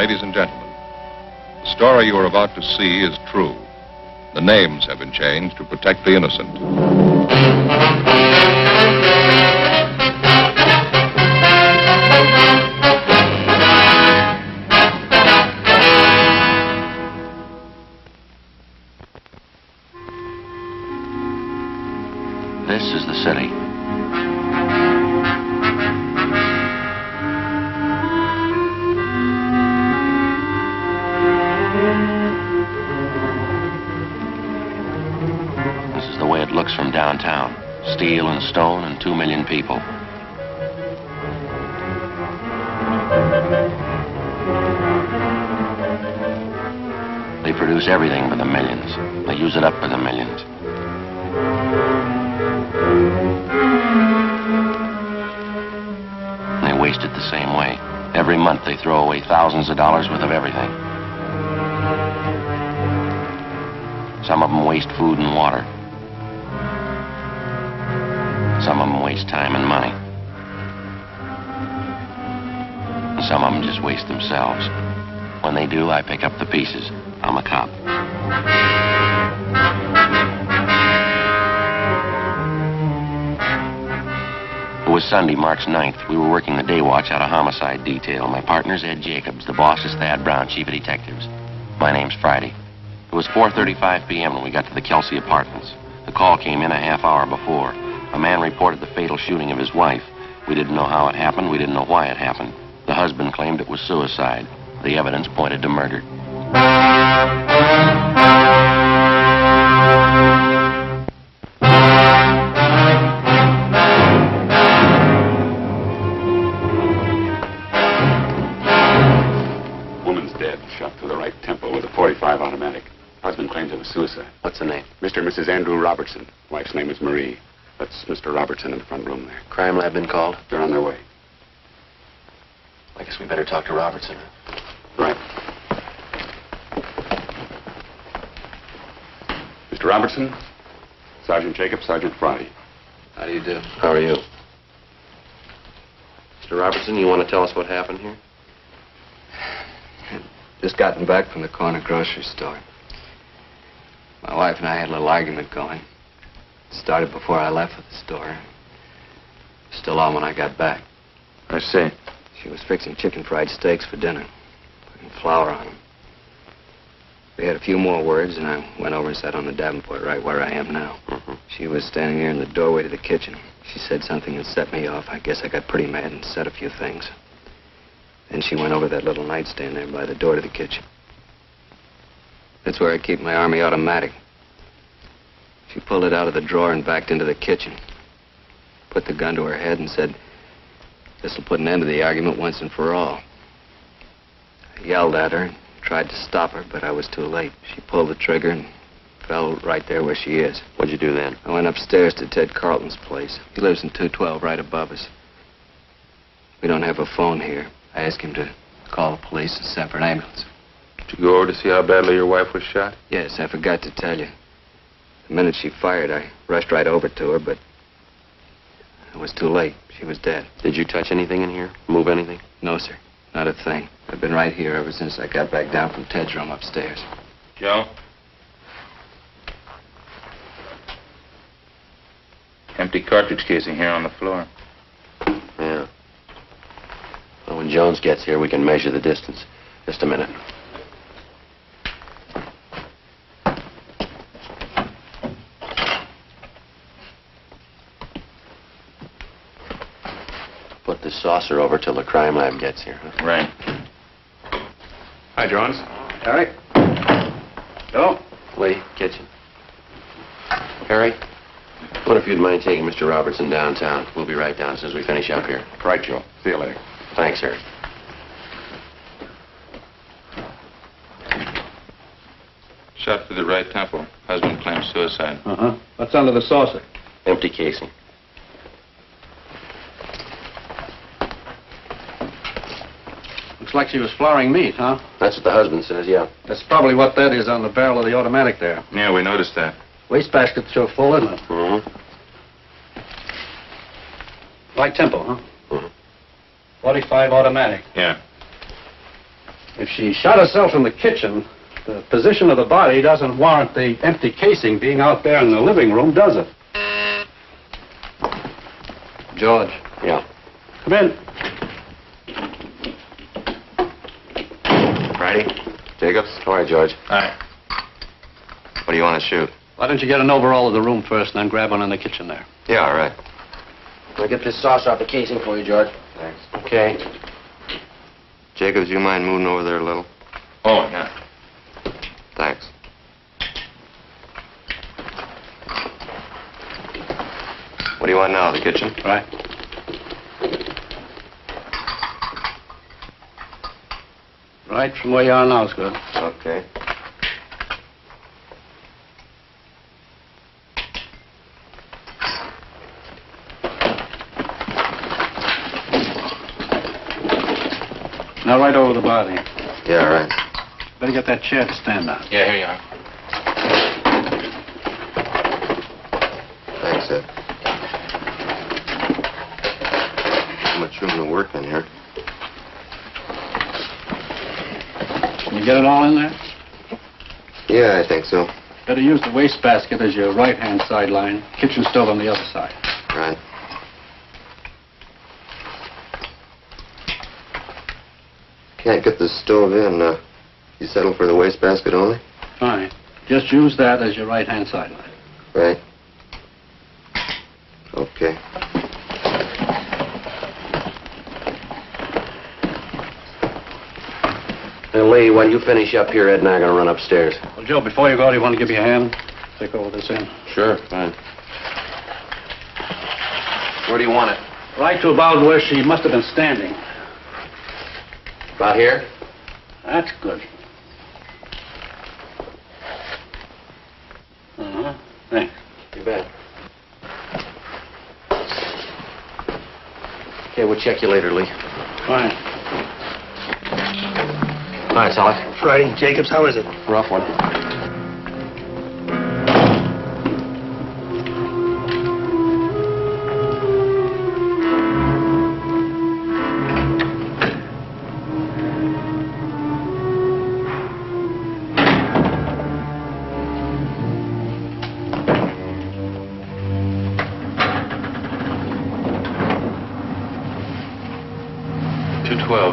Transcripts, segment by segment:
Ladies and gentlemen, the story you are about to see is true. The names have been changed to protect the innocent. This is the city. This is the way it looks from downtown. Steel and stone and 2 million people. They produce everything for the millions. They use it up for the millions. They waste it the same way. Every month they throw away thousands of dollars worth of everything. Some of them waste food and water. Some of them waste time and money. And some of them just waste themselves. When they do, I pick up the pieces. I'm a cop. It was Sunday, March 9th. We were working the day watch out of homicide detail. My partner's Ed Jacobs. The boss is Thad Brown, chief of detectives. My name's Friday. It was 4:35 p.m. when we got to the Kelsey apartments. The call came in a half hour before. A man reported the fatal shooting of his wife. We didn't know how it happened. We didn't know why it happened. The husband claimed it was suicide. The evidence pointed to murder. Woman's dead, shot through the right temple with a .45 automatic. Husband claims it was suicide. What's the name? Mr. and Mrs. Andrew Robertson. Wife's name is Marie. That's Mr. Robertson in the front room there. Crime lab been called? They're on their way. I guess we better talk to Robertson. Right. Mr. Robertson, Sergeant Jacob, Sergeant Friday. How do you do? How are you? Mr. Robertson, you want to tell us what happened here? Just gotten back from the corner grocery store. My wife and I had a little argument going. It started before I left for the store. Still on when I got back. I see. She was fixing chicken fried steaks for dinner, putting flour on them. We had a few more words, and I went over and sat on the Davenport right where I am now. She was standing there in the doorway to the kitchen. She said something that set me off. I guess I got pretty mad and said a few things. Then she went over that little nightstand there by the door to the kitchen. That's where I keep my Army automatic. She pulled it out of the drawer and backed into the kitchen. Put the gun to her head and said, "This'll put an end to the argument once and for all." I yelled at her and tried to stop her, but I was too late. She pulled the trigger and fell right there where she is. What'd you do then? I went upstairs to Ted Carlton's place. He lives in 212 right above us. We don't have a phone here. I asked him to call the police and send for an ambulance. Did you go over to see how badly your wife was shot? Yes, I forgot to tell you. The minute she fired, I rushed right over to her, but it was too late. She was dead. Did you touch anything in here? Move anything? No, sir. Not a thing. I've been right here ever since I got back down from Ted's room upstairs. Joe? Empty cartridge casing here on the floor. Yeah. Well, when Jones gets here, we can measure the distance. Just a minute. Put this saucer over till the crime lab gets here, huh? Right. Hi, Jones. Harry? Joe? Lee, kitchen. Harry, what if you'd mind taking Mr. Robertson downtown? We'll be right down as soon as we finish up here. Right, Joe. See you later. Thanks, Harry. Shot through the right temple. Husband claims suicide. Uh-huh. What's under the saucer? Empty casing. Looks like she was flouring meat, huh? That's what the husband says, yeah. That's probably what that is on the barrel of the automatic there. Yeah, we noticed that. Wastebasket's sure full, isn't it? Mm-hmm. Right tempo, huh? Mm-hmm. 45 automatic. Yeah. If she shot herself in the kitchen, the position of the body doesn't warrant the empty casing being out there in the living room, does it? George. Yeah. Come in. Friday? Jacobs? All right, George. Hi. What do you want to shoot? Why don't you get an overall of the room first and then grab one in the kitchen there? Yeah, all right. I'll get this saucer off the casing for you, George. Thanks. Okay. Jacobs, you mind moving over there a little? Oh, yeah. Thanks. What do you want now, the kitchen? Right. Right from where you are now is good. Okay. Now right over the body. Yeah, all right. Better get that chair to stand on. Yeah, here you are. Thanks, Ed. Too much room to work in here. Can you get it all in there? Yeah, I think so. Better use the wastebasket as your right-hand sideline. Kitchen stove on the other side. Right. Can't get the stove in. You settle for the wastebasket only? Fine. Just use that as your right-hand sideline. Right. Okay. Hey, Lee, while you finish up here, Ed and I are going to run upstairs. Well, Joe, before you go, do you want to give me a hand? Take all this in. Sure, fine. Where do you want it? Right to about where she must have been standing. About here? That's good. Uh-huh. Thanks. You bet. Okay, we'll check you later, Lee. Fine. Hi, Sally. Friday, Jacobs, how is it? Rough one.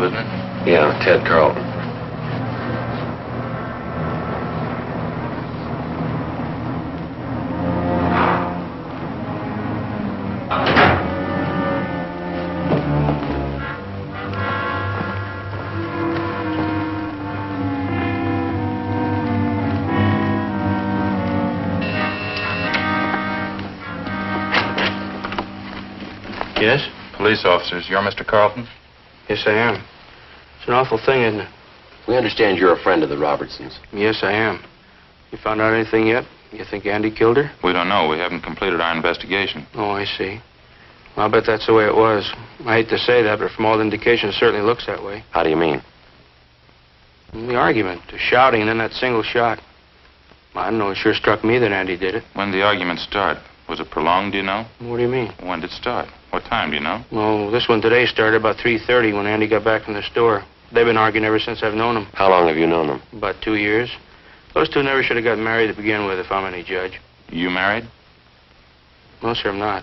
Isn't it? Yeah, Ted Carlton. Yes? Police officers, you're Mr. Carlton? Yes, I am. It's an awful thing, isn't it? We understand you're a friend of the Robertsons. Yes, I am. You found out anything yet? You think Andy killed her? We don't know. We haven't completed our investigation. Oh, I see. Well, I'll bet that's the way it was. I hate to say that, but from all the indications, it certainly looks that way. How do you mean? The argument, the shouting, and then that single shot. I don't know. It sure struck me that Andy did it. When did the argument start? Was it prolonged, do you know? What do you mean? When did it start? What time, do you know? Well, this one today started about 3:30 when Andy got back from the store. They've been arguing ever since I've known them. How long have you known them? About 2 years. Those two never should have gotten married to begin with, if I'm any judge. You married? No, sir, I'm not.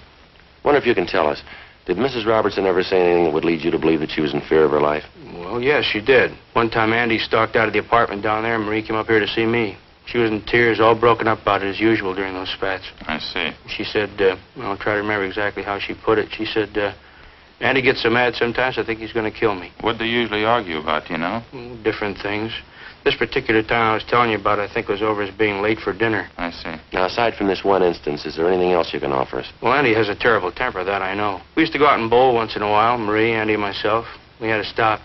Wonder if you can tell us. Did Mrs. Robertson ever say anything that would lead you to believe that she was in fear of her life? Well, yes, she did. One time Andy stalked out of the apartment down there, and Marie came up here to see me. She was in tears, all broken up about it as usual during those spats. I see. She said, I'll try to remember exactly how she put it. She said, Andy gets so mad sometimes I think he's going to kill me. What do they usually argue about, do you know? Different things. This particular time I was telling you about, I think, was over his being late for dinner. I see. Now, aside from this one instance, is there anything else you can offer us? Well, Andy has a terrible temper, that I know. We used to go out and bowl once in a while, Marie, Andy, and myself. We had to stop.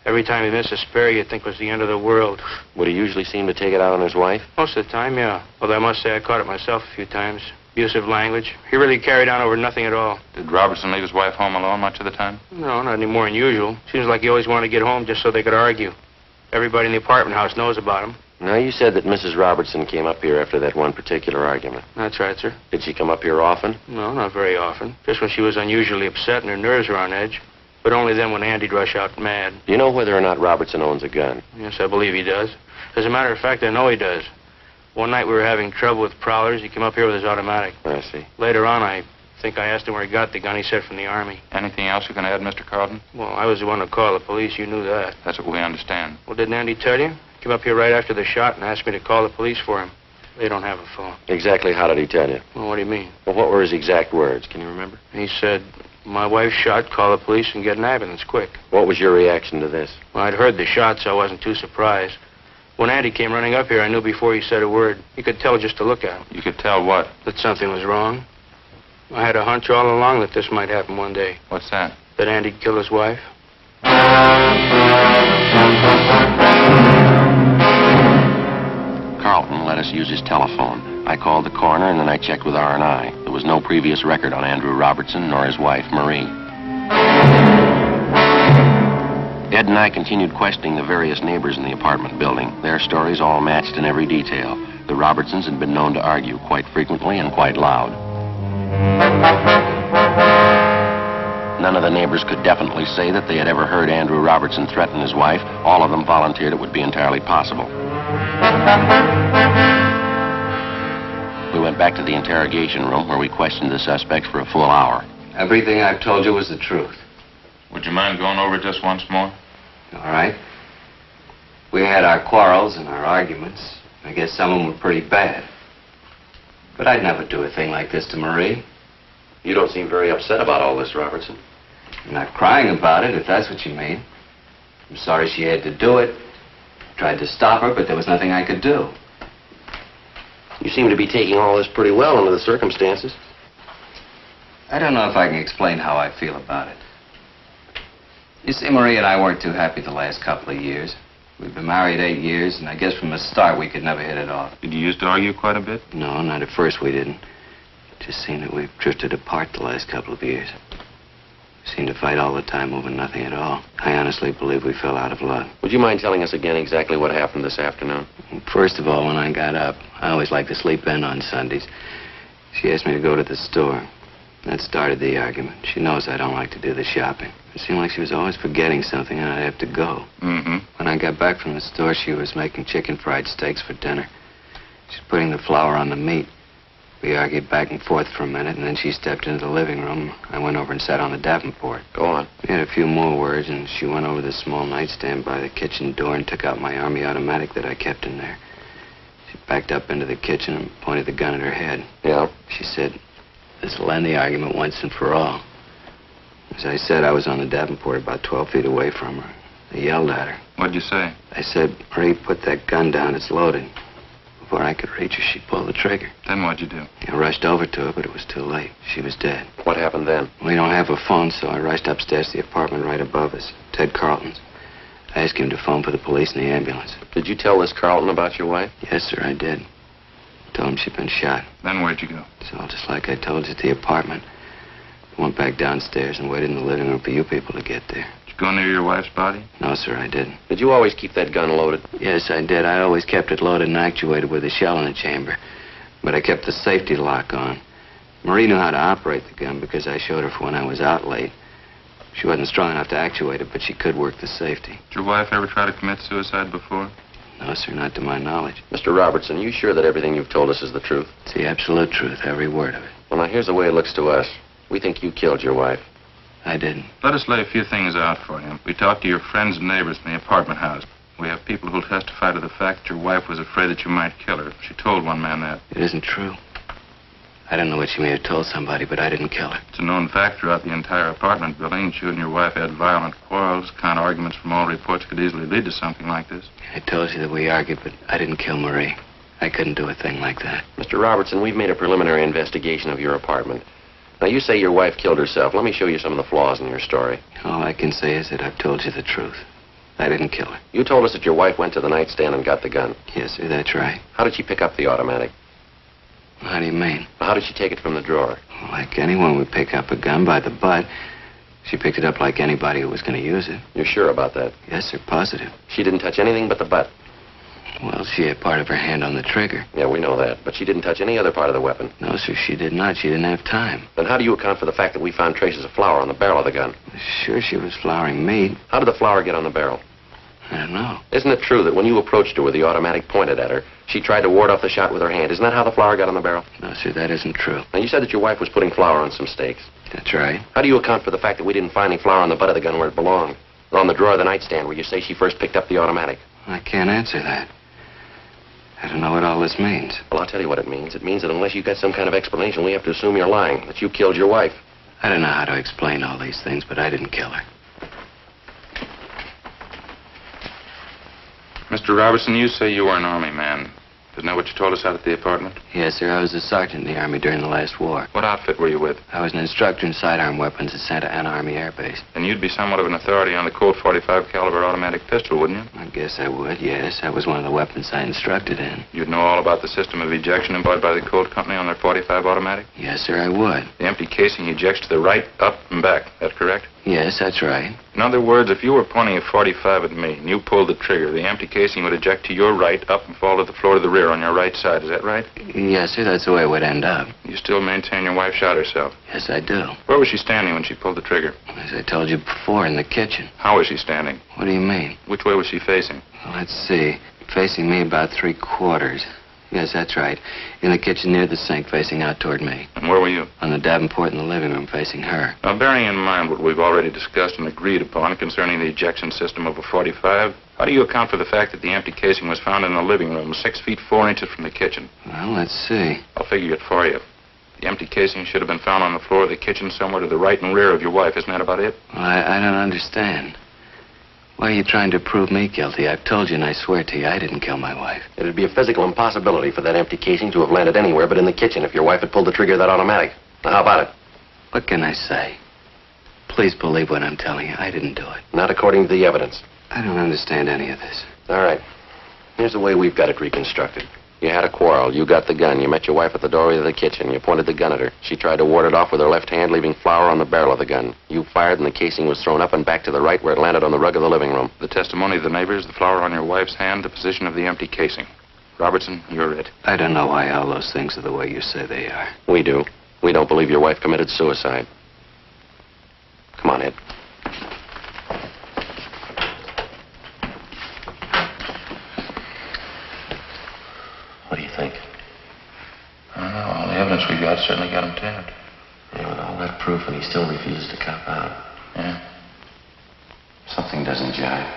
Every time he missed a spare, you'd think it was the end of the world. Would he usually seem to take it out on his wife? Most of the time, yeah. Although I must say I caught it myself a few times. Abusive language. He really carried on over nothing at all. Did Robertson leave his wife home alone much of the time? No, not any more than usual. Seems like he always wanted to get home just so they could argue. Everybody in the apartment house knows about him. Now, you said that Mrs. Robertson came up here after that one particular argument. That's right, sir. Did she come up here often? No, not very often. Just when she was unusually upset and her nerves were on edge. but only then when Andy'd rush out mad. Do you know whether or not Robertson owns a gun? Yes, I believe he does. As a matter of fact, I know he does. One night we were having trouble with prowlers. He came up here with his automatic. I see. Later on, I think I asked him where he got the gun. He said from the Army. Anything else you can add, Mr. Carlton? Well, I was the one to call the police. You knew that. That's what we understand. Well, didn't Andy tell you? He came up here right after the shot and asked me to call the police for him. They don't have a phone. Exactly how did he tell you? Well, what do you mean? Well, what were his exact words? Can you remember? He said, my wife's shot, call the police and get an ambulance quick. What was your reaction to this? Well, I'd heard the shot, so I wasn't too surprised. When Andy came running up here, I knew before he said a word. You could tell just to look at him. You could tell what? That something was wrong. I had a hunch all along that this might happen one day. What's that? That Andy'd kill his wife. Carlton let us use his telephone. I called the coroner, and then I checked with R&I. There was no previous record on Andrew Robertson nor his wife, Marie. Ed and I continued questioning the various neighbors in the apartment building. Their stories all matched in every detail. The Robertsons had been known to argue quite frequently and quite loud. None of the neighbors could definitely say that they had ever heard Andrew Robertson threaten his wife. All of them volunteered it would be entirely possible. We went back to the interrogation room where we questioned the suspects for a full hour. Everything I've told you was the truth. Would you mind going over it just once more? All right. We had our quarrels and our arguments. I guess some of them were pretty bad. But I'd never do a thing like this to Marie. You don't seem very upset about all this, Robertson. I'm not crying about it, if that's what you mean. I'm sorry she had to do it. Tried to stop her, but there was nothing I could do. You seem to be taking all this pretty well under the circumstances. I don't know if I can explain how I feel about it. You see, Marie and I weren't too happy the last couple of years. We've been married 8 years, and I guess from the start we could never hit it off. Did you used to argue quite a bit? No, not at first we didn't. Just seemed that we've drifted apart the last couple of years. We seemed to fight all the time over nothing at all. I honestly believe we fell out of love. Would you mind telling us again exactly what happened this afternoon? First of all, when I got up, I always like to sleep in on Sundays. She asked me to go to the store. That started the argument. She knows I don't like to do the shopping. It seemed like she was always forgetting something and I'd have to go. Mm-hmm. When I got back from the store, she was making chicken fried steaks for dinner. She's putting the flour on the meat. We argued back and forth for a minute, and then she stepped into the living room. I went over and sat on the Davenport. Go on. We had a few more words, and she went over to the small nightstand by the kitchen door and took out my Army automatic that I kept in there. She backed up into the kitchen and pointed the gun at her head. Yeah? She said, "This'll end the argument once and for all." As I said, I was on the Davenport about 12 feet away from her. I yelled at her. What'd you say? I said, "Marie, put that gun down. It's loaded." Before I could reach her, she pulled the trigger. Then what'd you do? I rushed over to her, but it was too late. She was dead. What happened then? We don't have a phone, so I rushed upstairs to the apartment right above us, Ted Carlton's. I asked him to phone for the police and the ambulance. Did you tell this Carlton about your wife? Yes, sir, I did. Told him she'd been shot. Then where'd you go? So just like I told you, at the apartment. I went back downstairs and waited in the living room for you people to get there. Did you go near your wife's body? No, sir, I didn't. Did you always keep that gun loaded? Yes, I did. I always kept it loaded and actuated with a shell in the chamber. But I kept the safety lock on. Marie knew how to operate the gun because I showed her for when I was out late. She wasn't strong enough to actuate it, but she could work the safety. Did your wife ever try to commit suicide before? No, sir, not to my knowledge. Mr. Robertson, you sure that everything you've told us is the truth? It's the absolute truth, every word of it. Well, now, here's the way it looks to us. We think you killed your wife. I didn't. Let us lay a few things out for you. We talked to your friends and neighbors in the apartment house. We have people who'll testify to the fact that your wife was afraid that you might kill her. She told one man that. It isn't true. I don't know what she may have told somebody, but I didn't kill her. It's a known fact throughout the entire apartment building that you and your wife had violent quarrels. Kind of arguments from all reports could easily lead to something like this. I told you that we argued, but I didn't kill Marie. I couldn't do a thing like that. Mr. Robertson, we've made a preliminary investigation of your apartment. Now, you say your wife killed herself. Let me show you some of the flaws in your story. All I can say is that I've told you the truth. I didn't kill her. You told us that your wife went to the nightstand and got the gun. Yes, sir, that's right. How did she pick up the automatic? How do you mean? How did she take it from the drawer? Like anyone would pick up a gun by the butt. She picked it up like anybody who was going to use it. You're sure about that? Yes, sir, positive. She didn't touch anything but the butt. Well, she had part of her hand on the trigger. Yeah, we know that. But she didn't touch any other part of the weapon. No, sir, she did not. She didn't have time. Then how do you account for the fact that we found traces of flour on the barrel of the gun? Sure, she was flouring meat. How did the flour get on the barrel? I don't know. Isn't it true that when you approached her with the automatic pointed at her, she tried to ward off the shot with her hand? Isn't that how the flour got on the barrel? No, sir, that isn't true. Now, you said that your wife was putting flour on some steaks. That's right. How do you account for the fact that we didn't find any flour on the butt of the gun where it belonged? Or on the drawer of the nightstand where you say she first picked up the automatic? I can't answer that. I don't know what all this means. Well, I'll tell you what it means. It means that unless you've got some kind of explanation, we have to assume you're lying, that you killed your wife. I don't know how to explain all these things, but I didn't kill her. Mr. Robertson, you say you were an Army man. Isn't that what you told us out at the apartment? Yes, sir. I was a sergeant in the Army during the last war. What outfit were you with? I was an instructor in sidearm weapons at Santa Ana Army Air Base. Then you'd be somewhat of an authority on the Colt .45 caliber automatic pistol, wouldn't you? I guess I would, yes. That was one of the weapons I instructed in. You'd know all about the system of ejection employed by the Colt Company on their .45 automatic? Yes, sir, I would. The empty casing ejects to the right, up, and back. That correct? Yes, that's right. In other words, if you were pointing a .45 at me and you pulled the trigger, the empty casing would eject to your right, up, and fall to the floor to the rear on your right side. Is that right? Yes, sir, that's the way it would end up. You still maintain your wife shot herself? Yes, I do. Where was she standing when she pulled the trigger? As I told you before, in the kitchen. How was she standing? What do you mean? Which way was she facing? Well, let's see. Facing me about 3/4. Yes, that's right. In the kitchen near the sink, facing out toward me. And where were you? On the Davenport in the living room, facing her. Now, bearing in mind what we've already discussed and agreed upon concerning the ejection system of a .45, how do you account for the fact that the empty casing was found in the living room, 6 feet 4 inches from the kitchen? Well, let's see. I'll figure it for you. The empty casing should have been found on the floor of the kitchen somewhere to the right and rear of your wife. Isn't that about it? Well, I don't understand. Why are you trying to prove me guilty? I've told you, and I swear to you, I didn't kill my wife. It'd be a physical impossibility for that empty casing to have landed anywhere but in the kitchen if your wife had pulled the trigger of that automatic. Now, how about it? What can I say? Please believe what I'm telling you. I didn't do it. Not according to the evidence. I don't understand any of this. All right. Here's the way we've got it reconstructed. You had a quarrel. You got the gun. You met your wife at the doorway of the kitchen. You pointed the gun at her. She tried to ward it off with her left hand, leaving flour on the barrel of the gun. You fired, and the casing was thrown up and back to the right where it landed on the rug of the living room. The testimony of the neighbors, the flour on your wife's hand, the position of the empty casing. Robertson, you're it. I don't know why all those things are the way you say they are. We do. We don't believe your wife committed suicide. Come on, Ed. What do you think? I don't know. All the evidence we got certainly got him tapped. Yeah, with all that proof, and he still refuses to cop out. Yeah. Something doesn't jive.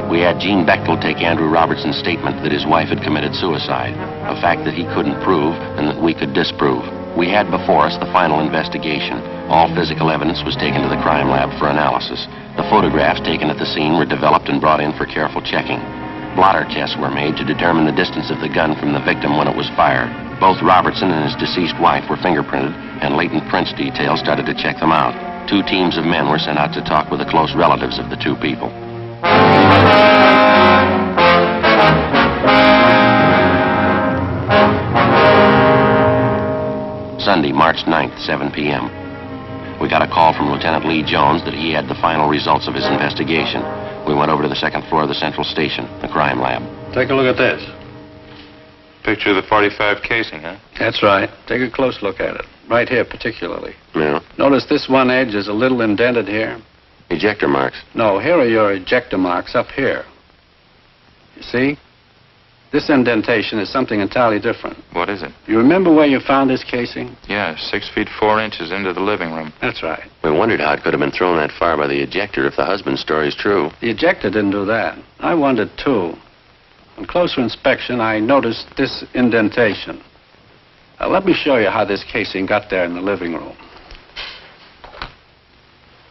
We had Gene Bechtel take Andrew Robertson's statement that his wife had committed suicide, a fact that he couldn't prove and that we could disprove. We had before us the final investigation. All physical evidence was taken to the crime lab for analysis. The photographs taken at the scene were developed and brought in for careful checking. Blotter tests were made to determine the distance of the gun from the victim when it was fired. Both Robertson and his deceased wife were fingerprinted, and latent prints detail started to check them out. 2 teams of men were sent out to talk with the close relatives of the 2 people. Sunday, March 9th, 7 p.m. We got a call from Lieutenant Lee Jones that he had the final results of his investigation. We went over to the 2nd floor of the central station, the crime lab. Take a look at this. Picture of the .45 casing, huh? That's right. Take a close look at it. Right here, particularly. Yeah. Notice this one edge is a little indented here. Ejector marks. No, here are your ejector marks up here. You see? This indentation is something entirely different. What is it? You remember where you found this casing? Yeah, 6 feet 4 inches into the living room. That's right. We wondered how it could have been thrown that far by the ejector if the husband's story is true. The ejector didn't do that. I wondered, too. On closer inspection, I noticed this indentation. Let me show you how this casing got there in the living room.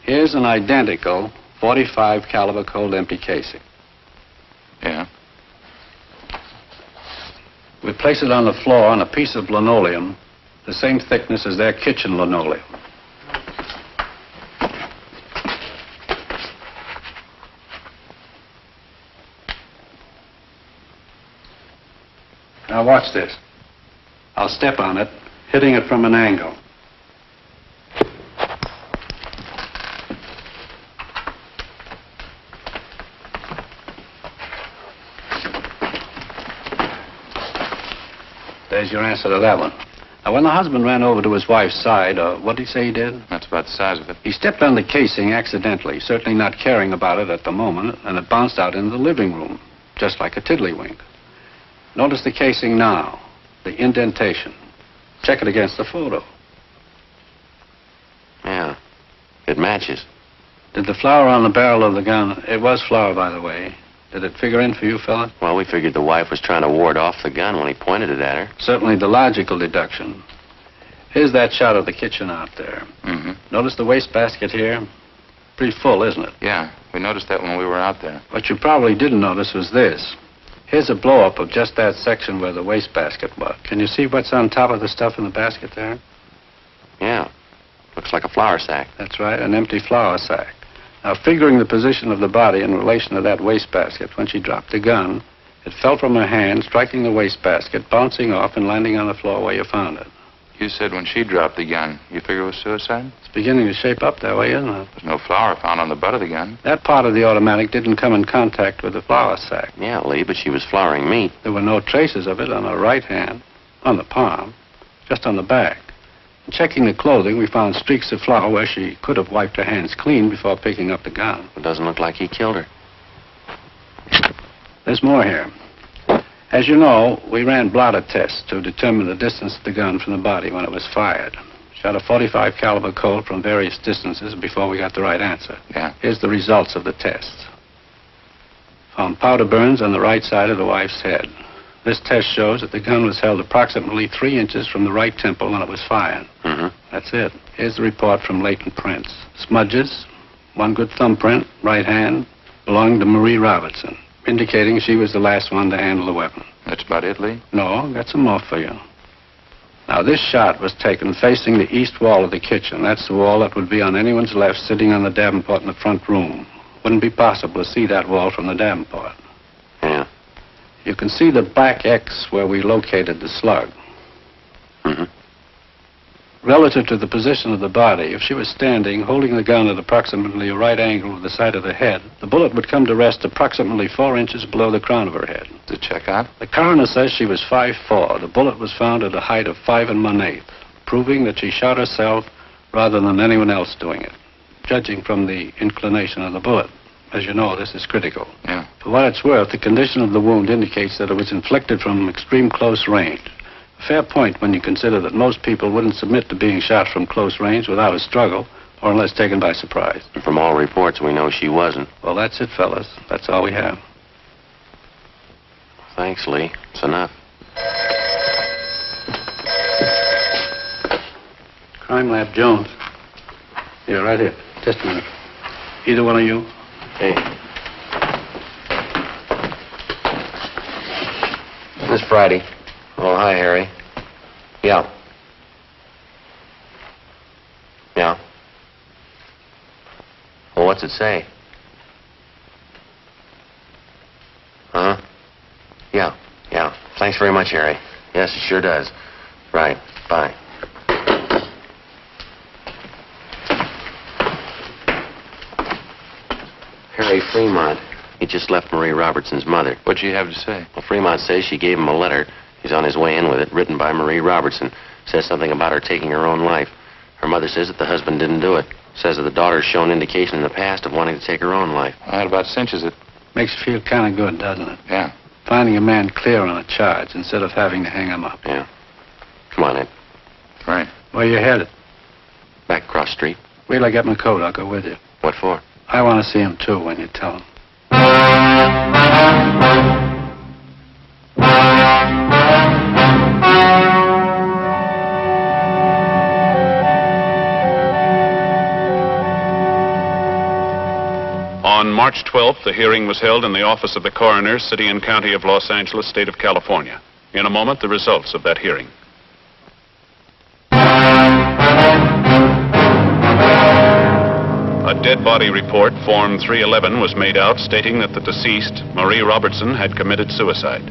Here's an identical .45 caliber cold empty casing. Yeah. We place it on the floor on a piece of linoleum, the same thickness as their kitchen linoleum. Now watch this. I'll step on it, hitting it from an angle. There's your answer to that one. Now, when the husband ran over to his wife's side, what did he say he did? That's about the size of it. He stepped on the casing accidentally, certainly not caring about it at the moment, and it bounced out into the living room, just like a tiddlywink. Notice the casing now, the indentation. Check it against the photo. Yeah, it matches. Did the flower on the barrel of the gun, it was flour, by the way, did it figure in for you, fella? Well, we figured the wife was trying to ward off the gun when he pointed it at her. Certainly the logical deduction. Here's that shot of the kitchen out there. Mm-hmm. Notice the wastebasket here? Pretty full, isn't it? Yeah, we noticed that when we were out there. What you probably didn't notice was this. Here's a blow-up of just that section where the wastebasket was. Can you see what's on top of the stuff in the basket there? Yeah, looks like a flour sack. That's right, an empty flour sack. Now, figuring the position of the body in relation to that wastebasket, when she dropped the gun, it fell from her hand, striking the wastebasket, bouncing off and landing on the floor where you found it. You said when she dropped the gun, you figure it was suicide? It's beginning to shape up that way, isn't it? There's no flour found on the butt of the gun. That part of the automatic didn't come in contact with the flour sack. Yeah, Lee, but she was flouring meat. There were no traces of it on her right hand, on the palm, just on the back. In checking the clothing, we found streaks of flour where she could have wiped her hands clean before picking up the gun. It doesn't look like he killed her. There's more here. As you know, we ran blotter tests to determine the distance of the gun from the body when it was fired. Shot a .45 caliber Colt from various distances before we got the right answer. Yeah. Here's the results of the tests. Found powder burns on the right side of the wife's head. This test shows that the gun was held approximately 3 inches from the right temple when it was fired. Mm-hmm. That's it. Here's the report from latent prints. Smudges, one good thumbprint, right hand, belonged to Marie Robertson, indicating she was the last one to handle the weapon. That's about it, Lee? No, got some more for you. Now, this shot was taken facing the east wall of the kitchen. That's the wall that would be on anyone's left sitting on the Davenport in the front room. Wouldn't be possible to see that wall from the Davenport. Yeah. You can see the black X where we located the slug. Mm-hmm. Relative to the position of the body, if she was standing, holding the gun at approximately a right angle with the side of the head, the bullet would come to rest approximately 4 inches below the crown of her head. To check out? The coroner says she was 5'4". The bullet was found at a height of 5 1/8", proving that she shot herself rather than anyone else doing it, judging from the inclination of the bullet. As you know, this is critical. Yeah. For what it's worth, the condition of the wound indicates that it was inflicted from extreme close range. A fair point when you consider that most people wouldn't submit to being shot from close range without a struggle or unless taken by surprise. And from all reports, we know she wasn't. Well, that's it, fellas. That's all we have. Thanks, Lee. It's enough. Crime Lab Jones. Yeah, right here. Just a minute. Either one of you? Hey. This Friday. Oh, hi, Harry. Yeah. Yeah. Well, what's it say? Huh? Yeah, yeah. Thanks very much, Harry. Yes, it sure does. Right. Bye. Harry Fremont. He just left Marie Robertson's mother. What'd she have to say? Well, Fremont says she gave him a letter. He's on his way in with it, written by Marie Robertson. Says something about her taking her own life. Her mother says that the husband didn't do it. Says that the daughter's shown indication in the past of wanting to take her own life. Well, that about cinches it. Makes you feel kind of good, doesn't it? Yeah. Finding a man clear on a charge instead of having to hang him up. Yeah. Come on, Ed. Right. Where you headed? Back cross street. Wait till I get my coat. I'll go with you. What for? I want to see him, too, when you tell him. On March 12th, the hearing was held in the office of the coroner, City and County of Los Angeles, State of California. In a moment, the results of that hearing. A dead body report, Form 311, was made out stating that the deceased, Marie Robertson, had committed suicide.